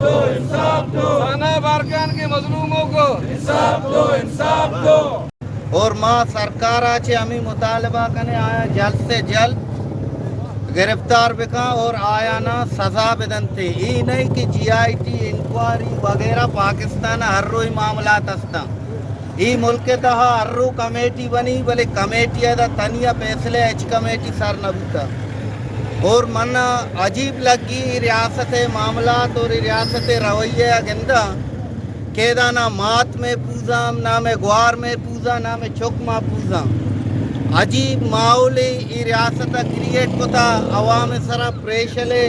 ثنا بارکان کے مظلوموں کو انصاف دو، انصاف دو. اور ماں سرکار آچے ہمیں مطالبہ کرنے آیا جلد سے جلد گرفتار بکا اور آیا نا سزا بدن تھے. یہ نہیں کہ جی آئی ٹی انکوائری وغیرہ پاکستان ہر روئی معاملات ہستا. یہ ملک تہا ہر رو کمیٹی بنی بلے کمیٹی دا تنیا فیصلے اچ کمیٹی سر نبوتا. اور من عجیب لگی ریاست معاملات اور ریاست رویہ گندہ کہ نہ مات میں پوزا نہ میں گوار میں پوزا نہ میں چک ماں پوزا. عجیب ماحول ای ریاست کریٹ کو تھا عوام سرا پریشلے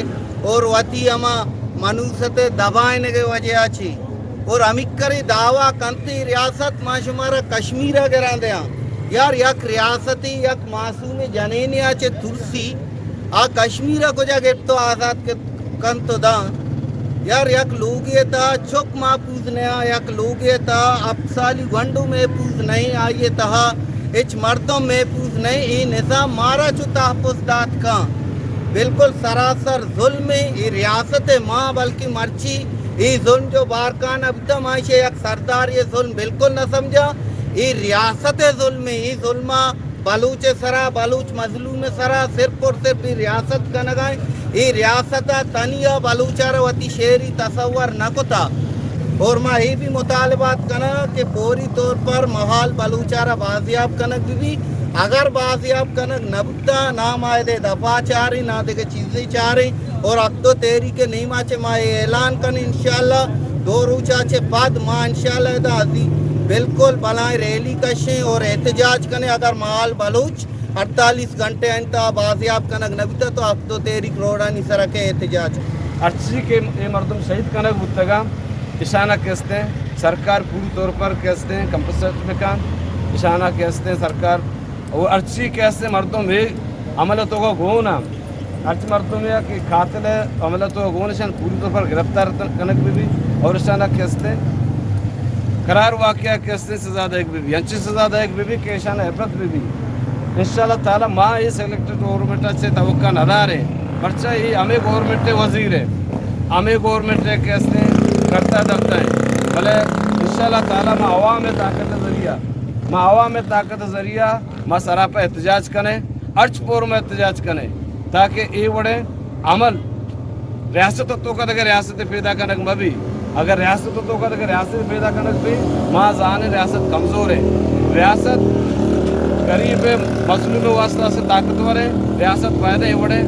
اور وتی اما منوست دبائنے کے وجہ چھی. اور ہمیں دعویٰ کنتی ریاست ما شمارا کشمیرہ گران دیا یار یک ریاستی یک معصوم جنینی آچے ترسی آ کشمیرہ کو جا گفت تو آزاد کن تو دا یار یک لوگی تا چک ما پوز نیا یک لوگی تا افسالی گنڈو میں پوز نہیں آئیے تہا اچ مردوں میں پوز نہیں. ای نظام مارا چو تحفظ دات کا بالکل سراسر ظلم ای ریاست ماں بلکہ مرچی ای ظلم جو بارکان اب تم آئیشے یک سردار یہ ظلم بالکل نہ سمجھا. ای ریاست ظلم ای ظلمہ بلوچ سرا بلوچ مظلوم سرا صرف اور صرف ای ریاست کا نگائیں. ای ریاست تنیا بلوچہ روتی شہری تصور نہ کتا. اور میں یہ بھی مطالبات کرنا کہ فوری طور پر محال بلوچارہ بازیاب کنک بھی اگر بازیاب کنک نبتا نہ مائدے دفاع چاہ رہی نہ دیکھے چیزیں چاہ رہی اور اکتو تیری کے نہیں ماچے مائے اعلان کرنے انشاءاللہ 2 روچہ بعد ماں انشاءاللہ دا عزیز بالکل بلائیں ریلی کشیں اور احتجاج کرنے. اگر محال بلوچ 48 گھنٹے انتا بازیاب کنک نبتا تو اکتو تیری کروڑانی سرکے احتجاج ارچی کے مردم شہید کنک بودتگا اشانہ کہتے ہیں سرکار پوری طور پر کہتے ہیں کمپنسیٹ مکان اشانہ کہتے ہیں سرکار اور ارچی کہتے ہیں مردم بھی عملتوں کو گونا ارچی مردم ہے کہ قاتل ہے عملتوں کو گونا شان پوری طور پر گرفتار کنک بھی اور اشانہ کہتے ہیں قرار واقعہ کہتے ہیں سزا دائق بھی انچی سزا دائق بھی کہ اشانہ عبرت بھی انشاءاللہ تعالی ماں یہ سیلیکٹڈ گورنمنٹ سے توقع نہ رہے پرچہ یہ ہمیں گورنمنٹ وزیر ہے ہمیں گورنمنٹ کہتے ہیں کرتا دبتا ہے بھلے انشاءاللہ تعالیٰ میں عوام طاقت ذریعہ میں سراپا احتجاج کریں ارچ پور میں احتجاج کریں تاکہ یہ بڑے عمل ریاست تو کا اگر ریاست پیدا کرنے میں بھی اگر ریاست تو کا اگر ریاست پیدا کرنے بھی ماں ذہن ریاست کمزور ہے ریاست غریب مظلوم واسطہ سے طاقتور ہے ریاست فائدہ یہ بڑے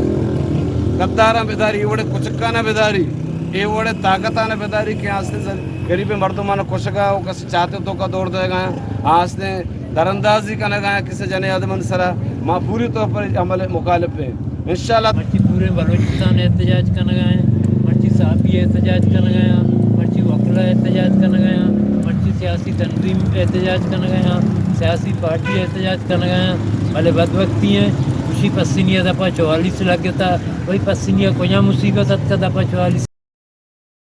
غدارہ بیداری یہ بڑے کچکانہ بیداری یہ بڑے طاقتانہ بیداری کے آستے غریب مردمانہ کشگا وہ کسی چاہتے تو کا دور دے گا آستے دراندازی کا نہ گایا کسی جنے آدمان سرا ماں پوری طور پر عمل مخالف ہے انشاءاللہ. مرچی پورے بلوچستان احتجاج کرنا گیا مرچی صحافی احتجاج کرنا گیا مرچی وکلا احتجاج کرنا گیا مرچی سیاسی تنظیم احتجاج کرنا گیا سیاسی پارٹی احتجاج کرنا گیا بھلے بد وقتی ہیں خوشی پسینیہ دفعہ 44 لگتا وہی پسینیہ کوئی مصیبت کا دفعہ 44